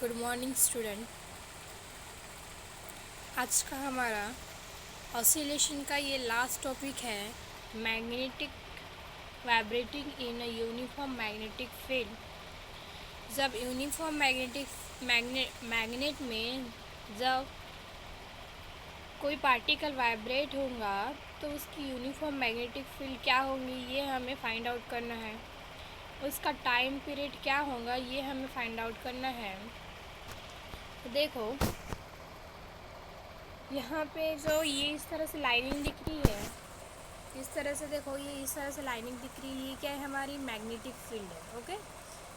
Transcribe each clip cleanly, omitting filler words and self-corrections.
Good morning student. आज का हमारा ऑसिलेशन का ये लास्ट टॉपिक है, magnetic vibrating in a uniform magnetic field. जब यूनिफॉर्म मैग्नेट में जब कोई पार्टिकल वाइब्रेट होगा तो उसकी यूनिफॉर्म मैग्नेटिक फील्ड क्या होगी, ये हमें फाइंड आउट करना है। उसका टाइम पीरियड क्या होगा, ये हमें फाइंड आउट करना है। तो देखो यहाँ पे जो ये इस तरह से लाइनिंग दिख रही है, इस तरह से देखो, ये इस तरह से लाइनिंग दिख रही है, ये क्या है, हमारी मैग्नेटिक फील्ड है। ओके,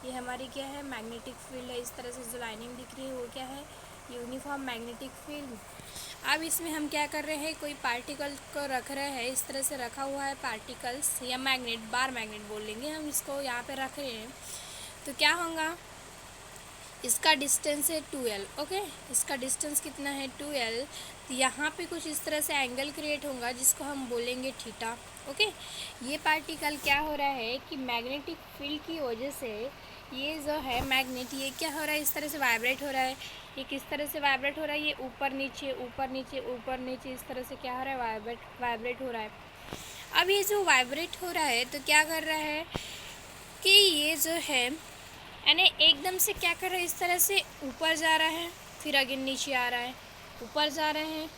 ये हमारी क्या है, मैग्नेटिक फील्ड है। इस तरह से जो लाइनिंग दिख रही है वो क्या है, यूनिफॉर्म मैग्नेटिक फील्ड। अब इसमें हम क्या कर रहे हैं, कोई पार्टिकल को रख रहे हैं, इस तरह से रखा हुआ है पार्टिकल्स या मैग्नेट, बार मैग्नेट बोल लेंगे हम इसको, यहाँ पे रख रहे हैं। तो क्या होगा, इसका डिस्टेंस है 2L। ओके, इसका डिस्टेंस कितना है, 2L। तो यहाँ पे कुछ इस तरह से एंगल क्रिएट होगा जिसको हम बोलेंगे थीटा। ओके, ये पार्टिकल क्या हो रहा है कि मैग्नेटिक फील्ड की वजह से ये जो है मैग्नेट, ये क्या हो रहा है, इस तरह से वाइब्रेट हो रहा है। ये किस तरह से वाइब्रेट हो रहा है, ये ऊपर नीचे ऊपर नीचे ऊपर नीचे इस तरह से क्या हो रहा है, वाइब्रेट हो रहा है। अब ये जो वाइब्रेट हो रहा है तो क्या कर रहा है कि ये जो है यानी एकदम से क्या कर रहा है, इस तरह से ऊपर जा रहा है, फिर अगेन नीचे आ रहा है, ऊपर जा रहे हैं,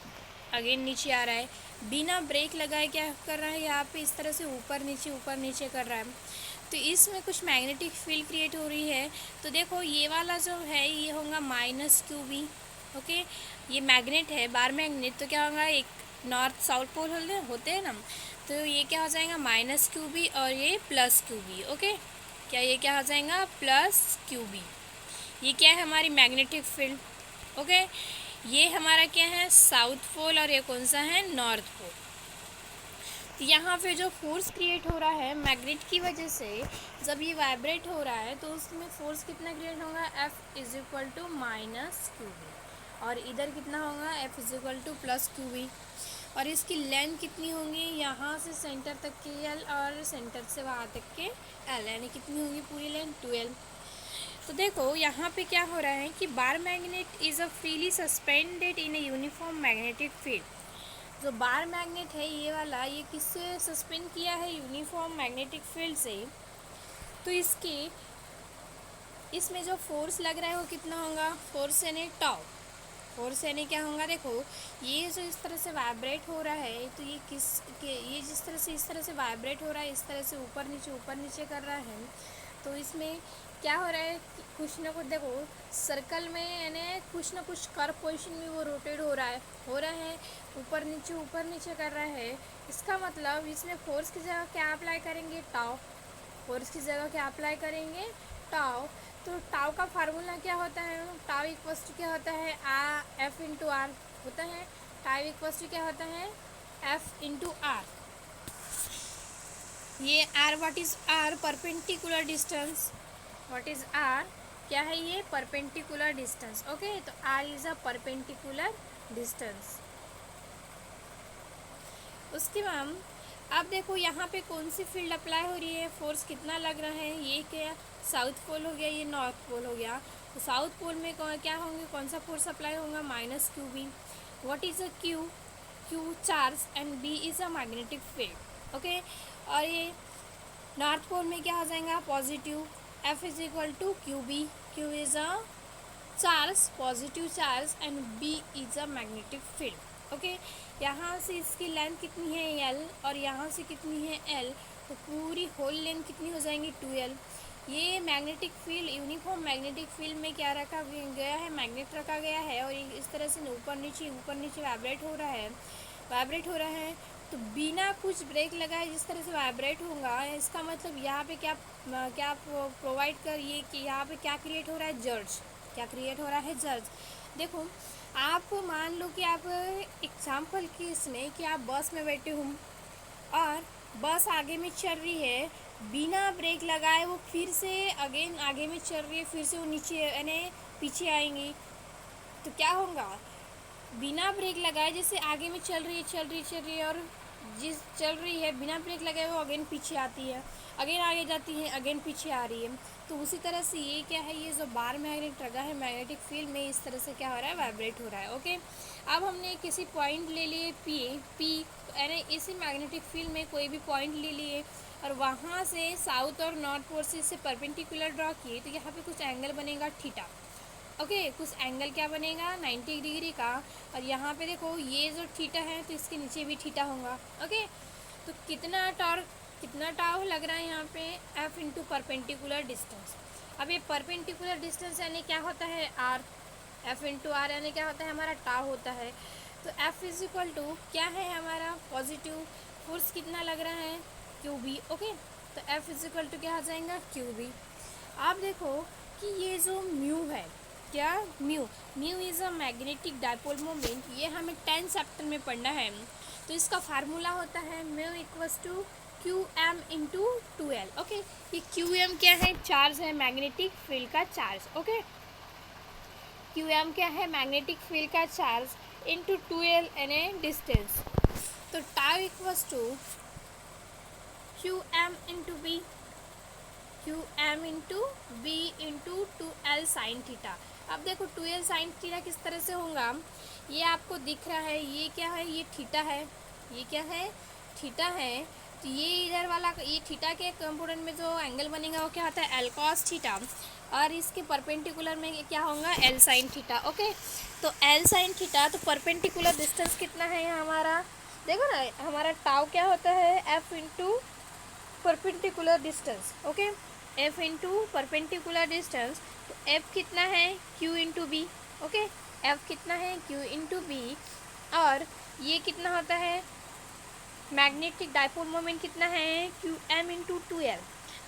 अगेन नीचे आ रहा है, बिना ब्रेक लगाए क्या कर रहा है, यहाँ पे इस तरह से ऊपर नीचे कर रहा है। तो इसमें कुछ मैग्नेटिक फील्ड क्रिएट हो रही है। तो देखो ये वाला जो है ये होगा -QB। ओके, ये मैग्नेट है, बार मैग्नेट, तो क्या होगा, एक नॉर्थ साउथ पोल होते हैं ना, तो ये क्या हो जाएगा -QB और ये +QB। ओके, क्या ये क्या हो जाएगा, +QB। ये क्या है, हमारी मैग्नेटिक फील्ड। ओके, ये हमारा क्या है, साउथ पोल, और ये कौन सा है, नॉर्थ पोल। तो यहाँ पे जो फोर्स क्रिएट हो रहा है मैग्नेट की वजह से, जब ये वाइब्रेट हो रहा है तो उसमें फोर्स कितना क्रिएट होगा, F = -QB, और इधर कितना होगा, F = +QB। और इसकी लेंथ कितनी होंगी, यहाँ से सेंटर तक की L और सेंटर से वहाँ तक के L, यानी कितनी होगी पूरी लेंथ, 2L। तो देखो यहाँ पे क्या हो रहा है कि bar magnet is a freely suspended in a uniform magnetic field. जो बार मैग्नेट है ये वाला, ये किससे सस्पेंड किया है, यूनिफॉर्म मैग्नेटिक फील्ड से। तो इसमें जो फोर्स लग रहा है वो कितना होगा, फोर्स यानी टाउ। फोर्स यानी क्या होगा, देखो ये जो इस तरह से वाइब्रेट हो रहा है, तो ये जिस तरह से इस तरह से वाइब्रेट हो रहा है, इस तरह से ऊपर नीचे कर रहा है, तो इसमें क्या हो रहा है कि कुछ ना कुछ, देखो सर्कल में यानी कुछ ना कुछ कर्व पोजीशन में वो रोटेट हो रहा है, ऊपर नीचे कर रहा है। इसका मतलब इसमें फोर्स की जगह क्या अप्लाई करेंगे, टाउ। फोर्स की जगह क्या अप्लाई करेंगे, टाउ। तो टाउ का फार्मूला क्या होता है, टाउ इक्वल्स टू क्या होता है, F/R होता है। टाउ इक्वल्स टू क्या होता है, F/R। ये R, what is R, perpendicular distance. What is R, क्या है ये, परपेंडिकुलर डिस्टेंस। ओके, तो R is a perpendicular distance. उसके बाद अब देखो यहाँ पे कौन सी फील्ड अप्लाई हो रही है, फोर्स कितना लग रहा है, ये क्या साउथ पोल हो गया, ये नॉर्थ पोल हो गया। तो साउथ पोल में क्या होंगे, कौन सा फोर्स अप्लाई होगा, -QB। What is a Q charge and B is a magnetic field. Okay, और ये नॉर्थ पोल में क्या हो जाएगा, positive, F = QB। Q is a charge, positive charge, and B is a magnetic field. Okay, यहाँ से इसकी length कितनी है, L, और यहाँ से कितनी है, L, तो पूरी होल लेंथ कितनी हो जाएंगी, 2L। ये magnetic field, uniform magnetic field में क्या रखा गया है, मैग्नेट रखा गया है, और इस तरह से ऊपर नीचे वाइब्रेट हो रहा है। तो बिना कुछ ब्रेक लगाए जिस तरह से वाइब्रेट होगा, इसका मतलब यहाँ पे क्या प्रोवाइड करिए कि यहाँ पे क्या क्रिएट हो रहा है, जर्ज। क्या क्रिएट हो रहा है, जर्ज। देखो आप मान लो कि आप एग्जाम्पल की इसमें कि आप बस में बैठे हो और बस आगे में चल रही है, बिना ब्रेक लगाए वो फिर से अगेन आगे में चल रही है, फिर से वो नीचे यानी पीछे आएंगी। तो क्या होगा, बिना ब्रेक लगाए जैसे आगे में चल रही है और जिस चल रही है बिना ब्रेक लगाए वो अगेन पीछे आती है, अगेन आगे जाती है, अगेन पीछे आ रही है। तो उसी तरह से ये क्या है, ये जो बार मैग्नेट लगा है मैग्नेटिक फील्ड में, इस तरह से क्या हो रहा है, वाइब्रेट हो रहा है। ओके, अब हमने किसी पॉइंट ले लिए पी यानी इसी मैग्नेटिक फील्ड में कोई भी पॉइंट ले लिए और वहाँ से साउथ और नॉर्थ पोल से इससे परपेंडिकुलर ड्रॉ किए, तो यहाँ पे कुछ एंगल बनेगा थीटा। ओके, कुछ एंगल क्या बनेगा 90 डिग्री का। और यहाँ पे देखो ये जो थीटा है तो इसके नीचे भी थीटा होगा। ओके, तो कितना टाव लग रहा है यहाँ पे, एफ इंटू परपेंडिकुलर डिस्टेंस। अब ये परपेंडिकुलर डिस्टेंस यानी क्या होता है, आर। एफ इंटू आर यानी क्या होता है, हमारा टाव होता है। तो एफ इज इक्वल टू क्या है हमारा, पॉजिटिव फोर्स कितना लग रहा है, क्यू बी। ओके, तो एफ इज इक्वल टू क्या आ जाएगा, क्यू बी। आप देखो कि ये जो म्यू है, क्या mu is a magnetic dipole moment, ये हमें 10 चैप्टर में पढ़ना है। तो इसका फार्मूला होता है mu equals to Q M into 2L। Okay, ये क्यू एम क्या है, चार्ज है, मैग्नेटिक फील्ड का चार्ज। ओके, क्यू एम क्या है, मैग्नेटिक फील्ड का चार्ज इंटू 2L यानी डिस्टेंस। तो tau equals to Q M into B, Q M into B into 2L sine theta. अब देखो 2L साइन थीटा किस तरह से होगा, ये आपको दिख रहा है, ये क्या है, ये थीटा है, ये क्या है, थीटा है। तो ये इधर वाला ये थीटा के कंपोनेंट में जो एंगल बनेगा वो क्या होता है, एल कॉस थीटा। और इसके परपेंडिकुलर में क्या होगा, एल साइन थीटा। ओके, तो एल साइन थीटा, तो परपेंडिकुलर डिस्टेंस कितना है हमारा, देखो ना हमारा टाउ क्या होता है, F into perpendicular distance. Okay, F into perpendicular distance, तो एफ कितना है, Q into B. Okay, F कितना है, क्यू इंटू बी। और ये कितना होता है, मैग्नेटिक डायपोल मोमेंट कितना है, क्यू एम इंटू 2L।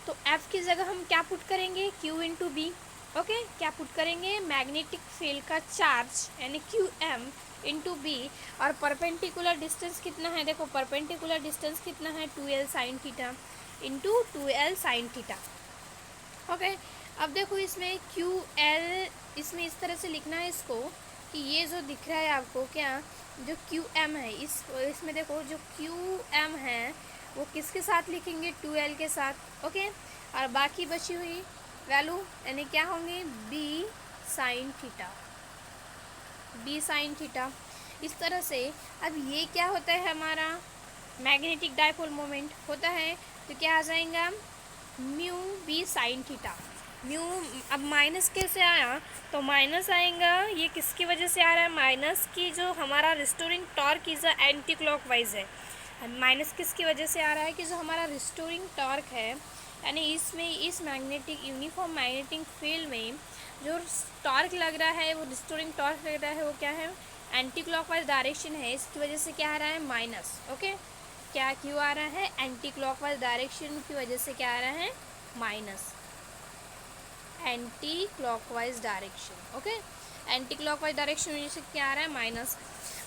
तो एफ की जगह हम क्या पुट करेंगे, क्यू इंटू बी। ओके, क्या पुट करेंगे, मैग्नेटिक फील्ड का चार्ज यानी क्यू एम इंटू बी। और परपेंडिकुलर डिस्टेंस कितना है, देखो परपेंडिकुलर डिस्टेंस कितना है, 2L sine theta into 2L sine theta. Okay, अब देखो इसमें क्यू एल, इसमें इस तरह से लिखना है इसको कि ये जो दिख रहा है आपको क्या, जो क्यू एम है, इसमें देखो जो क्यू एम है वो किसके साथ लिखेंगे, 2L के साथ। ओके, और बाकी बची हुई वैल्यू यानी क्या होंगे, B sine theta, B sine theta. इस तरह से अब ये क्या होता है, हमारा मैग्नेटिक डायपोल मोमेंट होता है। तो क्या आ जाएगा, mu B sine theta. Mu, अब माइनस कैसे आया, तो माइनस आएगा, ये किसकी वजह से आ रहा है, माइनस की जो हमारा restoring torque is anti clockwise है। माइनस किसकी वजह से आ रहा है, कि जो हमारा रिस्टोरिंग टॉर्क है, यानी इसमें इस मैग्नेटिक यूनिफॉर्म मैग्नेटिक फील्ड में जो टॉर्क लग रहा है, वो रिस्टोरिंग टॉर्क लग रहा है, वो क्या है, एंटी क्लॉकवाइज डायरेक्शन है, इसकी वजह से क्या आ रहा है, माइनस। ओके, क्या क्यों आ रहा है, एंटी क्लॉकवाइज डायरेक्शन की वजह से क्या आ रहा है, minus, anti clockwise direction. Okay, anti clockwise direction वजह से क्या आ रहा है, माइनस।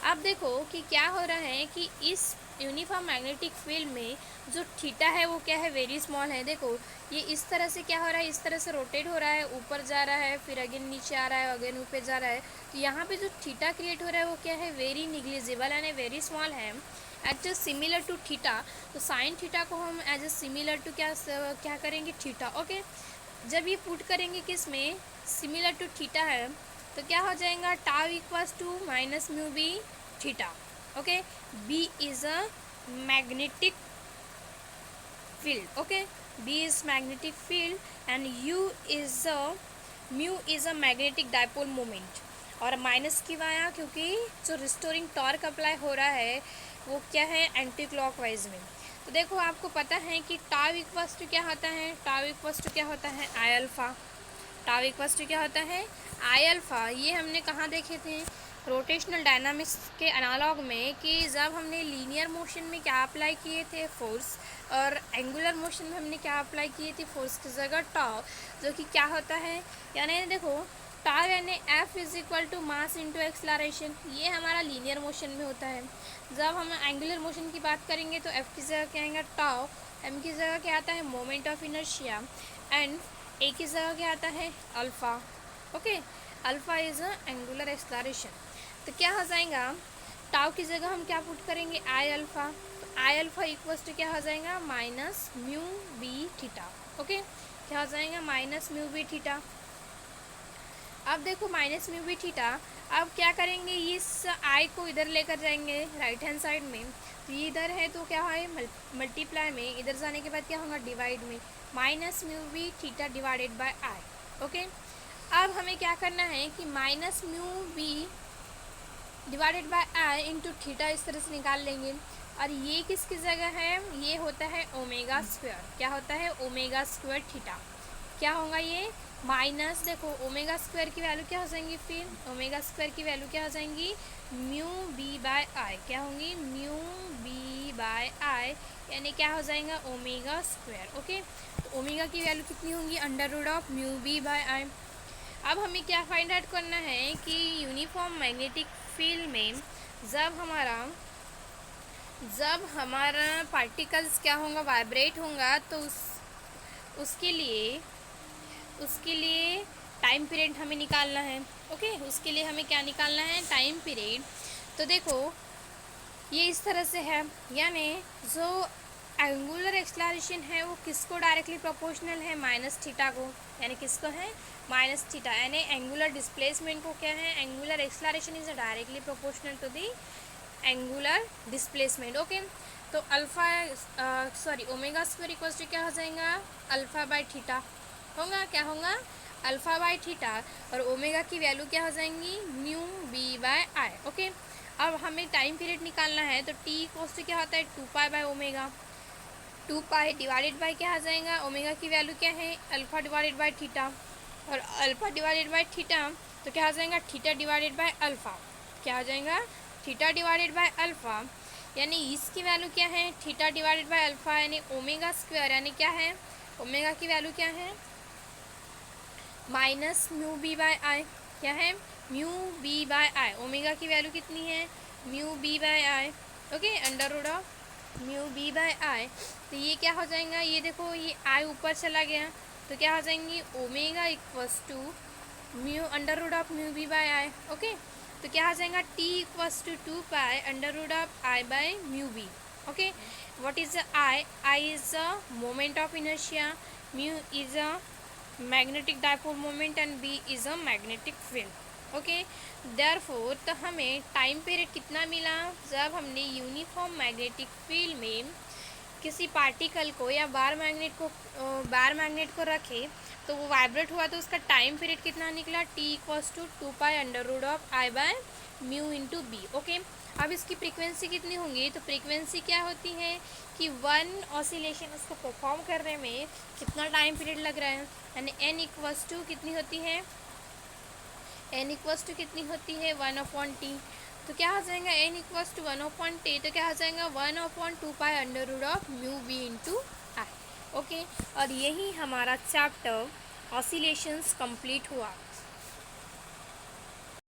अब देखो कि क्या हो रहा है कि इस यूनिफॉर्म मैग्नेटिक फील्ड में जो थीटा है वो क्या है, वेरी स्मॉल है। देखो ये इस तरह से क्या हो रहा है, इस तरह से रोटेट हो रहा है, ऊपर जा रहा है, फिर अगेन नीचे आ रहा है, अगेन ऊपर जा रहा है। तो यहाँ पे जो थीटा क्रिएट हो रहा है वो क्या है, वेरी निग्लिजिबल यानी वेरी स्मॉल है, एट सिमिलर टू थीटा। तो साइन थीटा को हम एज ए सिमिलर टू क्या करेंगे, थीटा। ओके, जब ये पुट करेंगे किस में, सिमिलर टू थीटा है, तो क्या हो जाएगा, tau equals to minus mu B theta. Okay, B is a magnetic field. Okay, B is magnetic field and U is a mu is a magnetic dipole moment. और minus क्यों आया, क्योंकि जो रिस्टोरिंग टॉर्क अप्लाई हो रहा है वो क्या है, एंटी क्लॉकवाइज में। तो देखो आपको पता है कि टाउ इक्वल्स टू क्या होता है, टाउ इक्वल्स टू क्या होता है, I alpha. Tau equals to क्या होता है, आई अल्फा। ये हमने कहाँ देखे थे, रोटेशनल डायनामिक्स के एनालॉग में, कि जब हमने लीनियर मोशन में क्या अप्लाई किए थे, फोर्स, और एंगुलर मोशन में हमने क्या अप्लाई किए थे, फोर्स की जगह टाउ, जो कि क्या होता है, यानी देखो टाउ यानी F is equal to mass into acceleration. ये हमारा लीनियर मोशन में होता है। जब हम एंगुलर मोशन की बात करेंगे तो एफ की जगह क्या आएगा, टाउ। एम की जगह क्या आता है, मोमेंट ऑफ इनर्शिया। एंड ए की जगह क्या आता है, alpha. Okay, alpha is a angular acceleration. तो क्या हो जाएगा, टाउ की जगह हम क्या पुट करेंगे, आई अल्फ़ा। तो आई अल्फा इक्वल्स टू क्या हो जाएगा, minus mu B theta. Okay, क्या हो जाएगा, माइनस म्यू बी थीटा। अब देखो माइनस म्यू बी थीटा, अब क्या करेंगे, इस आई को इधर लेकर जाएंगे राइट हैंड साइड में, तो ये इधर है तो क्या है मल्टीप्लाई में, इधर जाने के बाद क्या होगा, डिवाइड में, minus mu B theta divided by I. Okay, अब हमें क्या करना है कि minus mu B divided by I into theta इस तरह से निकाल लेंगे। और ये किसकी जगह है, ये होता है ओमेगा स्क्वायर। क्या होता है, ओमेगा स्क्वायर थीटा। क्या होगा ये, माइनस, देखो ओमेगा स्क्वायर की वैल्यू क्या हो जाएंगी, फिर ओमेगा स्क्वायर की वैल्यू क्या हो जाएंगी, म्यू बी बाय आई। क्या होंगी, म्यू बी बाय आई, यानी क्या हो जाएगा, ओमेगा स्क्वायर। ओके, तो ओमेगा की वैल्यू कितनी होंगी, under root of mu B by I. अब हमें क्या फाइंड आउट करना है कि यूनिफॉर्म मैग्नेटिक फील्ड में जब हमारा पार्टिकल्स क्या होगा, वाइब्रेट होगा, तो उसके लिए टाइम पीरियड हमें निकालना है। ओके, उसके लिए हमें क्या निकालना है, टाइम पीरियड। तो देखो ये इस तरह से है, यानी जो एंगुलर एक्सलरेशन है वो किसको डायरेक्टली प्रोपोर्शनल है, माइनस थीटा को, यानी किसको है, माइनस थीटा, यानी एंगुलर डिस्प्लेसमेंट को क्या है, angular acceleration is directly proportional to the angular displacement. Okay, तो ओमेगा स्क्वायर इक्वल्स टू क्या हो जाएगा, अल्फा बाय थीटा होगा। क्या होगा, अल्फा बाय थीटा, और ओमेगा की वैल्यू क्या हो जाएंगी, mu B by I. Okay, अब हमें टाइम पीरियड निकालना है, तो टी इक्वल्स टू क्या होता है, 2 pi by omega. 2 pi divided by क्या आ जाएगा, ओमेगा की वैल्यू क्या है, अल्फा डिवाइडेड बाय थीटा, और अल्फा डिवाइडेड बाय थीटा तो क्या आ जाएगा, थीटा डिवाइडेड बाय अल्फा। क्या आ जाएगा, थीटा डिवाइडेड बाय अल्फा, यानी इसकी वैल्यू क्या है, थीटा डिवाइडेड बाय अल्फा, यानी ओमेगा स्क्वायर, यानी क्या है, ओमेगा की वैल्यू क्या है, minus mu B by I. क्या है, mu B by I, omega की वैल्यू कितनी है, mu B by I. Okay, under root of mu B by I, तो ये क्या हो जाएगा, ये देखो ये आई ऊपर चला गया, तो क्या हो जाएंगी, omega equals to mu under root of mu B by I. Okay, तो क्या हो जाएगा, T equals to 2 pi under root of I by mu B. Okay, what is the I, I is the moment of inertia, mu is a magnetic dipole moment and B is a magnetic field. Okay, therefore तो हमें time period कितना मिला, जब हमने uniform magnetic field में किसी particle को या बार मैग्नेट को रखे तो वो वाइब्रेट हुआ, तो उसका टाइम पीरियड कितना निकला, T equals to 2 pi under root of I by mu into B. Okay, अब इसकी फ्रीक्वेंसी कितनी होंगी, तो फ्रीक्वेंसी क्या होती है कि वन ऑसिलेशन उसको परफॉर्म करने में कितना टाइम पीरियड लग रहा है, यानी एन इक्वल्स टू कितनी होती है, एन इक्वल्स टू कितनी होती है, 1/t। तो क्या हो जाएगा, एन इक्वल्स टू 1/t, तो क्या हो जाएगा, 1/2 pi under root of mu B into I. Okay, और यही हमारा चैप्टर ऑसिलेशंस कंप्लीट हुआ।